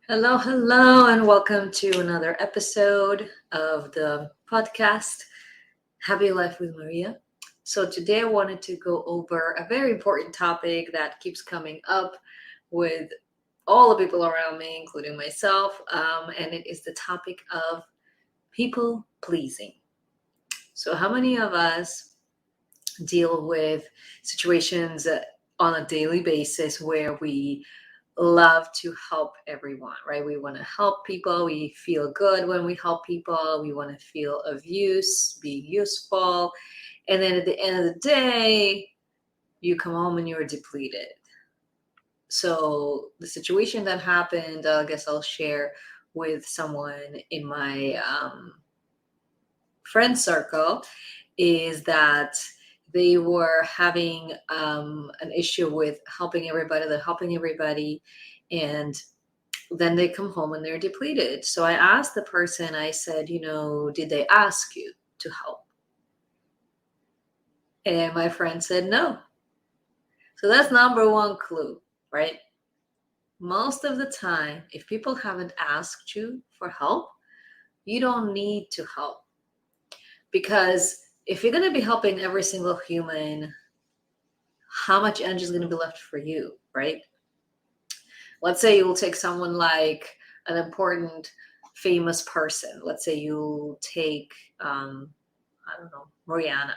Hello, hello, and welcome to another episode of the podcast Happy Life with Maria. So, today I wanted to go over a very important topic that keeps coming up with all the people around me, including myself, and it is the topic of people pleasing. So, how many of us deal with situations on a daily basis where we love to help everyone, right? We want to help people. We feel good when we help people. We want to feel of use, be useful. And then at the end of the day, you come home and you're depleted. So the situation that happened, I guess I'll share with someone in my friend circle is that they were having an issue with helping everybody. They're helping everybody, and then they come home and they're depleted. So I asked the person, I said, did they ask you to help? And my friend said no. So that's number one clue, right? Most of the time, if people haven't asked you for help, you don't need to help. Because if you're going to be helping every single human, how much energy is going to be left for you, right? Let's say you'll take someone like an important famous person. Let's say you'll take I don't know, Mariana.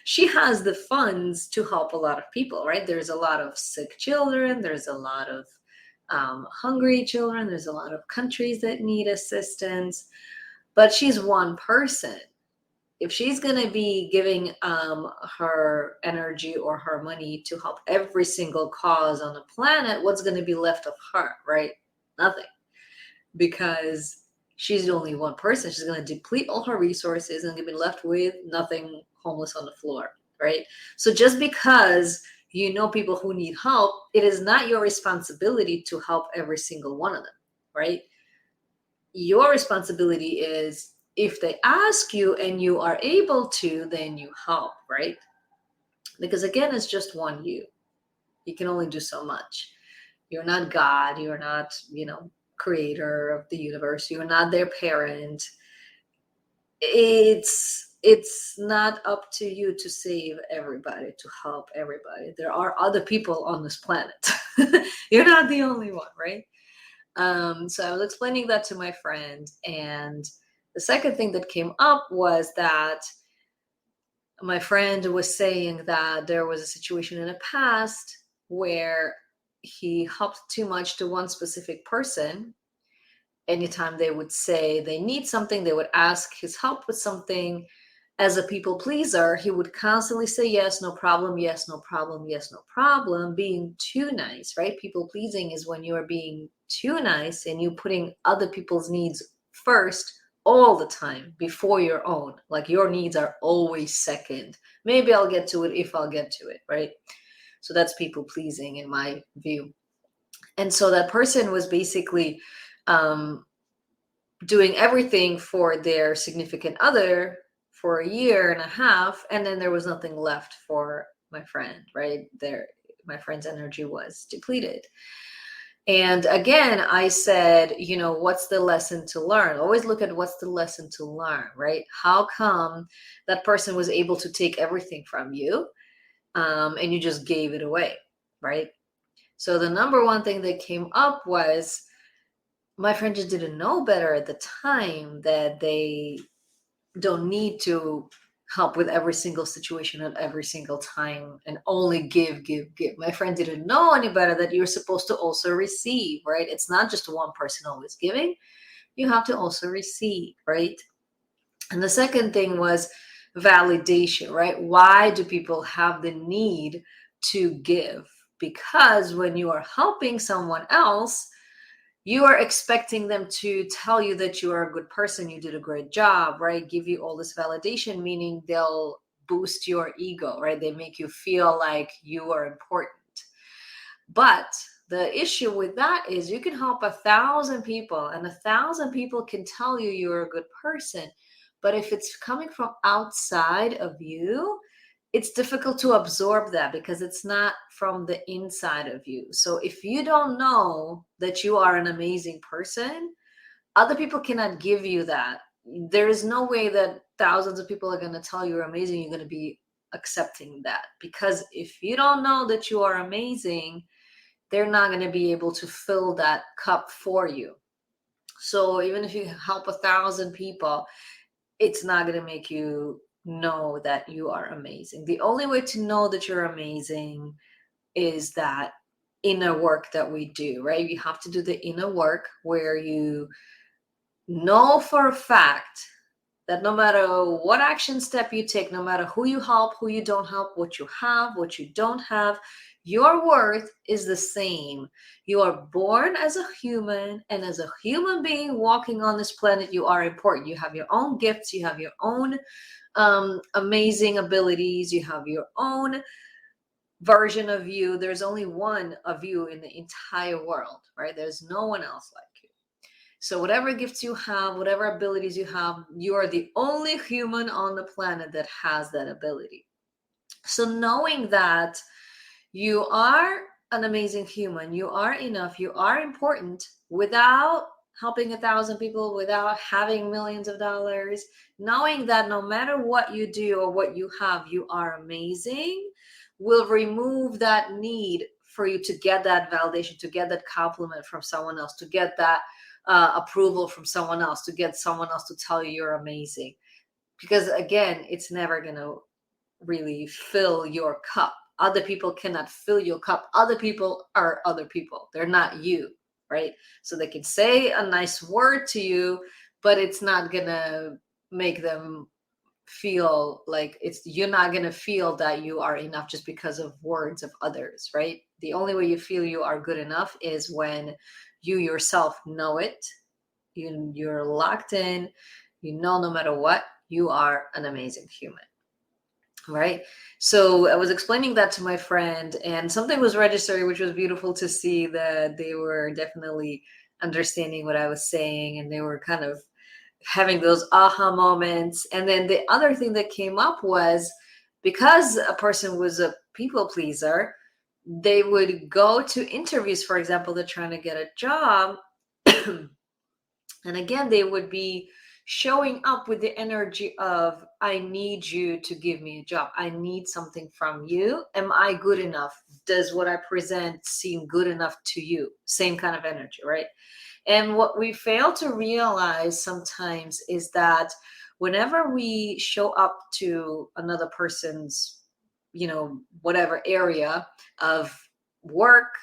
She has the funds to help a lot of people, right? There's a lot of sick children, there's a lot of hungry children, there's a lot of countries that need assistance, but she's one person. If she's going to be giving her energy or her money to help every single cause on the planet, what's going to be left of her, right? Nothing. Because she's only one person. She's going to deplete all her resources and be left with nothing, homeless on the floor, right? So just because you know people who need help, it is not your responsibility to help every single one of them, right? Your responsibility is if they ask you and you are able to, then you help, right? Because again, it's just one you. You can only do so much. You're not God. You're not, creator of the universe. You're not their parent. It's not up to you to save everybody, to help everybody. There are other people on this planet. You're not the only one, right? So I was explaining that to my friend, and the second thing that came up was that my friend was saying that there was a situation in the past where he helped too much to one specific person. Anytime they would say they need something, they would ask his help with something. As a people pleaser, he would constantly say yes, no problem, yes, no problem, yes, no problem, being too nice, right? People pleasing is when you are being too nice and you putting other people's needs first all the time before your own. Like your needs are always second. Maybe I'll get to it if I'll get to it, right? So that's people pleasing in my view. And so that person was basically um, doing everything for their significant other for a year and a half, and then there was nothing left for my friend, right? My friend's energy was depleted. And again, I said, what's the lesson to learn? Always look at what's the lesson to learn, right? How come that person was able to take everything from you, and you just gave it away, right? So the number one thing that came up was my friend just didn't know better at the time that they don't need to help with every single situation at every single time and only give, give, give. My friend didn't know any better that you're supposed to also receive, right? It's not just one person always giving. You have to also receive, right? And the second thing was validation, right? Why do people have the need to give? Because when you are helping someone else, you are expecting them to tell you that you are a good person, you did a great job, right? Give you all this validation, meaning they'll boost your ego, right? They make you feel like you are important. But the issue with that is you can help 1,000 people and 1,000 people can tell you're a good person. But if it's coming from outside of you, it's difficult to absorb that because it's not from the inside of you. So if you don't know that you are an amazing person, other people cannot give you that. There is no way that thousands of people are going to tell you you're amazing. You're going to be accepting that, because if you don't know that you are amazing, they're not going to be able to fill that cup for you. So even if you help 1,000 people, it's not going to make you know that you are amazing. The only way to know that you're amazing is that inner work that we do, right? You have to do the inner work where you know for a fact that no matter what action step you take, no matter who you help, who you don't help, what you have, what you don't have, your worth is the same. You are born as a human, and as a human being walking on this planet, you are important. You have your own gifts, you have your own amazing abilities, you have your own version of you. There's only one of you in the entire world, right? There's no one else like you. So whatever gifts you have, whatever abilities you have, you are the only human on the planet that has that ability. So knowing that you are an amazing human, you are enough, you are important, without helping 1,000 people, without having millions of dollars, knowing that no matter what you do or what you have, you are amazing, will remove that need for you to get that validation, to get that compliment from someone else, to get that approval from someone else, to get someone else to tell you you're amazing. Because again, it's never going to really fill your cup. Other people cannot fill your cup. Other people are other people. They're not you, right? So they can say a nice word to you, but it's not going to make them feel like you're not going to feel that you are enough just because of words of others, right? The only way you feel you are good enough is when you yourself know it. You're locked in. You know, no matter what, you are an amazing human, right? So I was explaining that to my friend, and something was registered, which was beautiful to see that they were definitely understanding what I was saying, and they were kind of having those aha moments. And then the other thing that came up was, because a person was a people pleaser, they would go to interviews, for example, they're trying to get a job. And again, they would be showing up with the energy of, I need you to give me a job. I need something from you. Am I good enough? Does what I present seem good enough to you? Same kind of energy, right? And what we fail to realize sometimes is that whenever we show up to another person's, whatever area of work,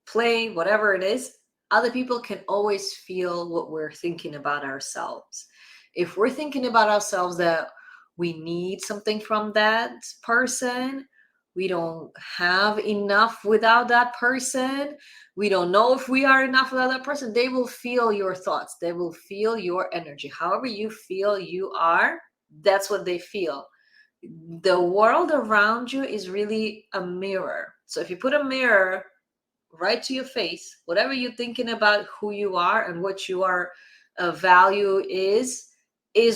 play, whatever it is, other people can always feel what we're thinking about ourselves. If we're thinking about ourselves that we need something from that person, we don't have enough without that person, we don't know if we are enough without that person, they will feel your thoughts, they will feel your energy. However you feel you are, that's what they feel. The world around you is really a mirror. So if you put a mirror right to your face, whatever you're thinking about who you are and what your value is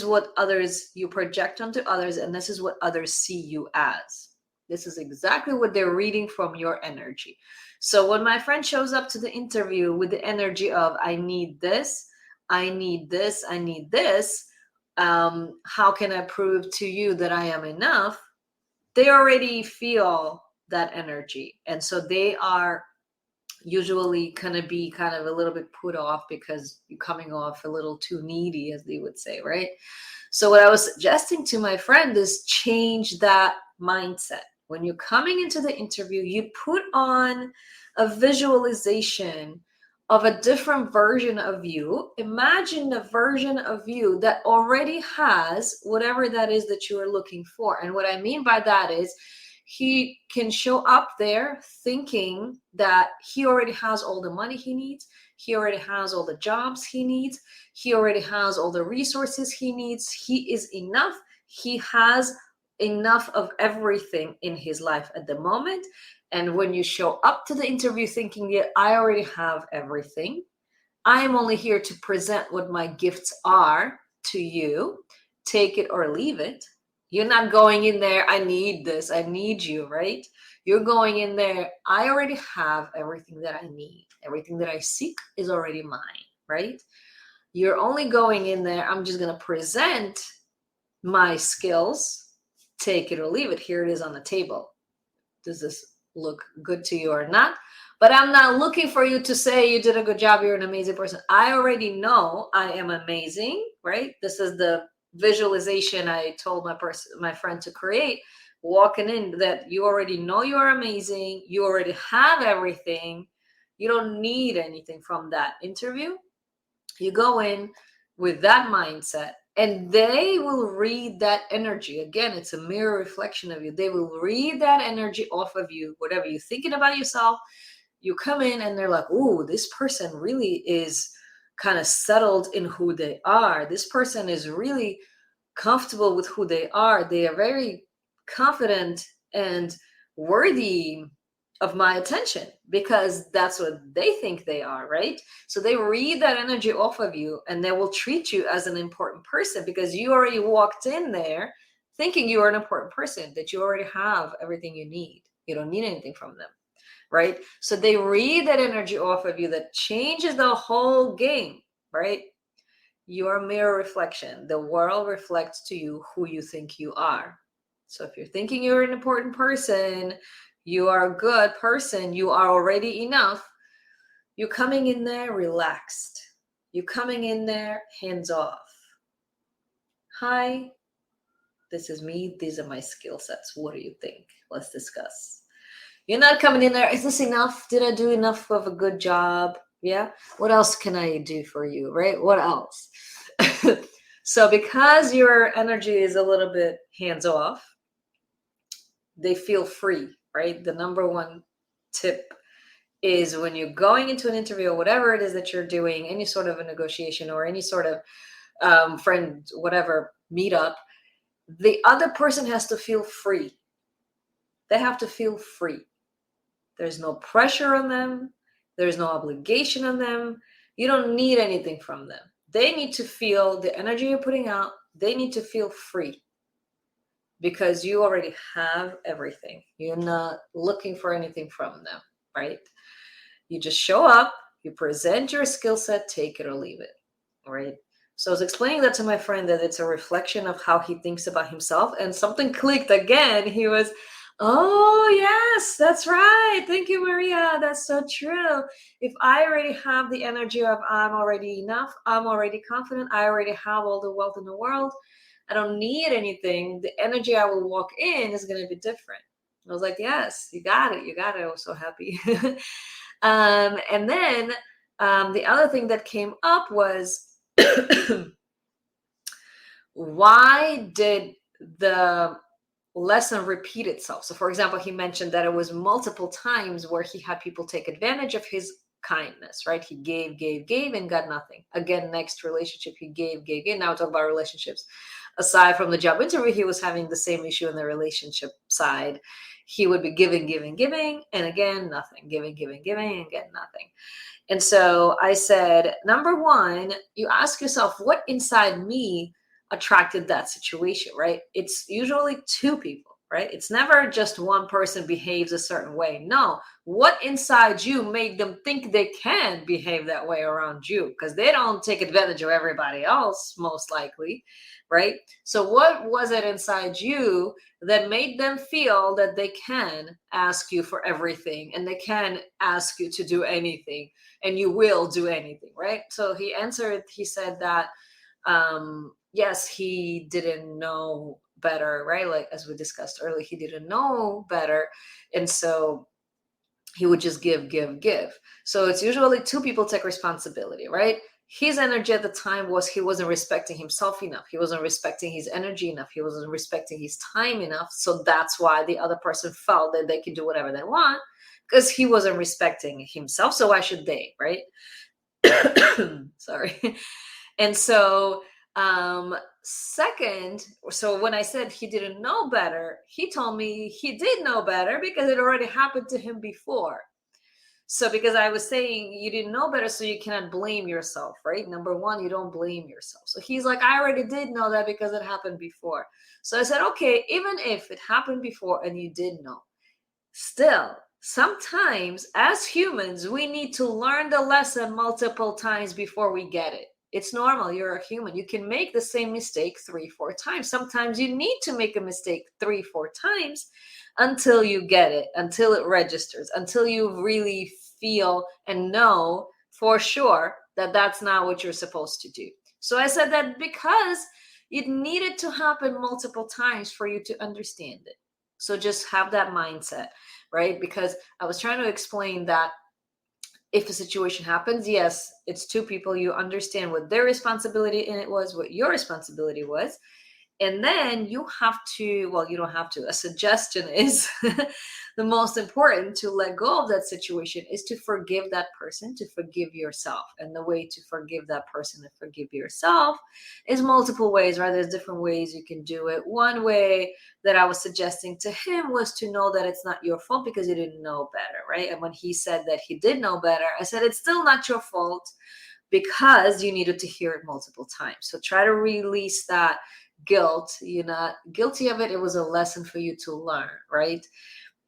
what others you project onto others, and this is what others see you as. This is exactly what they're reading from your energy. So when my friend shows up to the interview with the energy of, I need this, I need this, I need this, how can I prove to you that I am enough, they already feel that energy. And so they are usually gonna be kind of a little bit put off because you're coming off a little too needy, as they would say, right? So what I was suggesting to my friend is change that mindset. When you're coming into the interview, you put on a visualization of a different version of you. Imagine a version of you that already has whatever that is that you are looking for. And what I mean by that is, he can show up there thinking that he already has all the money he needs, he already has all the jobs he needs, he already has all the resources he needs, he is enough, he has enough of everything in his life at the moment. And when you show up to the interview thinking, yeah, I already have everything, I am only here to present what my gifts are to you, take it or leave it, You're not going in there, I need this, I need you, right? You're going in there, I already have everything that I need. Everything that I seek is already mine, right? You're only going in there, I'm just going to present my skills, take it or leave it. Here it is on the table. Does this look good to you or not? But I'm not looking for you to say you did a good job, you're an amazing person. I already know I am amazing, right? This is the visualization I told my friend to create, walking in, that you already know you are amazing, you already have everything. You don't need anything from that interview. You go in with that mindset, and they will read that energy. Again, it's a mirror reflection of you. They will read that energy off of you. Whatever you're thinking about yourself, you come in and they're like, "Ooh, this person really is kind of settled in who they are. This person is really comfortable with who they are. They are very confident and worthy of my attention, because that's what they think they are," right? So they read that energy off of you, and they will treat you as an important person because you already walked in there thinking you are an important person, that you already have everything you need. You don't need anything from them, right? So they read that energy off of you, that changes the whole game, right? Your mirror reflection. The world reflects to you who you think you are. So if you're thinking you're an important person, you are a good person, you are already enough, you're coming in there relaxed. You're coming in there hands off. Hi, this is me. These are my skill sets. What do you think? Let's discuss. You're not coming in there, is this enough? Did I do enough of a good job? Yeah. What else can I do for you? Right? What else? So because your energy is a little bit hands off, they feel free, right? The number one tip is, when you're going into an interview or whatever it is that you're doing, any sort of a negotiation or any sort of friend, whatever meetup, the other person has to feel free. They have to feel free. There's no pressure on them. There's no obligation on them. You don't need anything from them. They need to feel the energy you're putting out. They need to feel free, because you already have everything. You're not looking for anything from them, right? You just show up, you present your skill set, take it or leave it, right? So I was explaining that to my friend, that it's a reflection of how he thinks about himself, and something clicked again. He was, "Oh, yes, that's right. Thank you, Maria. That's so true. If I already have the energy of I'm already enough, I'm already confident, I already have all the wealth in the world, I don't need anything, the energy I will walk in is going to be different." I was like, "Yes, you got it. You got it." I was so happy. And then the other thing that came up was, why did the lesson repeat itself? So, for example, he mentioned that it was multiple times where he had people take advantage of his kindness, right? He gave, and got nothing. Again, next relationship, he gave. Now, talk about relationships. Aside from the job interview, he was having the same issue in the relationship side. He would be giving, and again, nothing. Giving, and get nothing. And so I said, number one, you ask yourself, what inside me attracted that situation, right? It's usually two people, right? It's never just one person behaves a certain way. No, what inside you made them think they can behave that way around you? Because they don't take advantage of everybody else, most likely, right? So what was it inside you that made them feel that they can ask you for everything, and they can ask you to do anything, and you will do anything, right? So he answered, he said that yes, he didn't know better, right? Like, as we discussed earlier, he didn't know better, and so he would just give. So it's usually two people take responsibility, right? His energy at the time was, he wasn't respecting himself enough, he wasn't respecting his energy enough, he wasn't respecting his time enough. So that's why the other person felt that they can do whatever they want, because he wasn't respecting himself. So why should they, right? Sorry. And so second, so when I said he didn't know better, he told me he did know better because it already happened to him before. So because I was saying you didn't know better, so you cannot blame yourself, right? Number one, you don't blame yourself. So he's like, I already did know that because it happened before. So I said, okay, even if it happened before and you did know, still, sometimes as humans, we need to learn the lesson multiple times before we get it. It's normal. You're a human. You can make the same mistake 3, 4 times. Sometimes you need to make a mistake 3, 4 times until you get it, until it registers, until you really feel and know for sure that that's not what you're supposed to do. So I said that because it needed to happen multiple times for you to understand it. So just have that mindset, right? Because I was trying to explain that if a situation happens, yes, it's two people. You understand what their responsibility in it was, what your responsibility was. And then you have to, well, you don't have to. A suggestion is the most important to let go of that situation is to forgive that person, to forgive yourself. And the way to forgive that person and forgive yourself is multiple ways, right? There's different ways you can do it. One way that I was suggesting to him was to know that it's not your fault because you didn't know better, right? And when he said that he did know better, I said, it's still not your fault because you needed to hear it multiple times. So try to release that guilt. You're not guilty of it. It was a lesson for you to learn, right?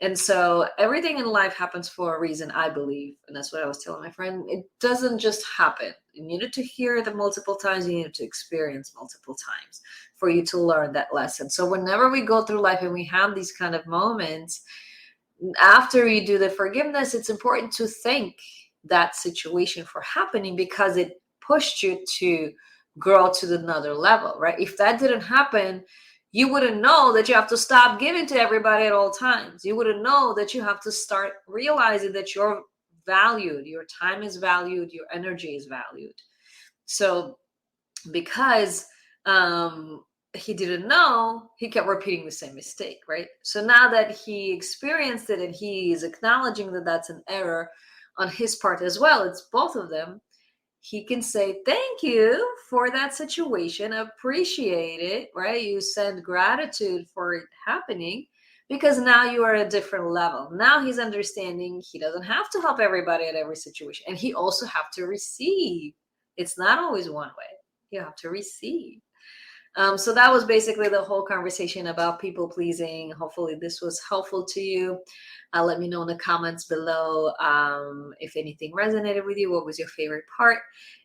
And so everything in life happens for a reason, I believe. And that's what I was telling my friend. It doesn't just happen. You needed to hear it multiple times. You needed to experience multiple times for you to learn that lesson. So whenever we go through life and we have these kind of moments, after you do the forgiveness, it's important to thank that situation for happening because it pushed you to grow to another level, right? If that didn't happen, you wouldn't know that you have to stop giving to everybody at all times. You wouldn't know that you have to start realizing that you're valued, your time is valued, your energy is valued. So because he didn't know, he kept repeating the same mistake, right? So now that he experienced it and he is acknowledging that that's an error on his part as well, it's both of them, he can say thank you for that situation, appreciate it, right? You send gratitude for it happening because now you are at a different level. Now he's understanding he doesn't have to help everybody at every situation, and he also have to receive. It's not always one way. You have to receive. So that was basically the whole conversation about people pleasing. Hopefully this was helpful to you. Let me know in the comments below if anything resonated with you. What was your favorite part?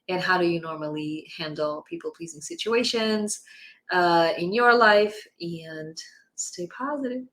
And how do you normally handle people pleasing situations in your life? And stay positive.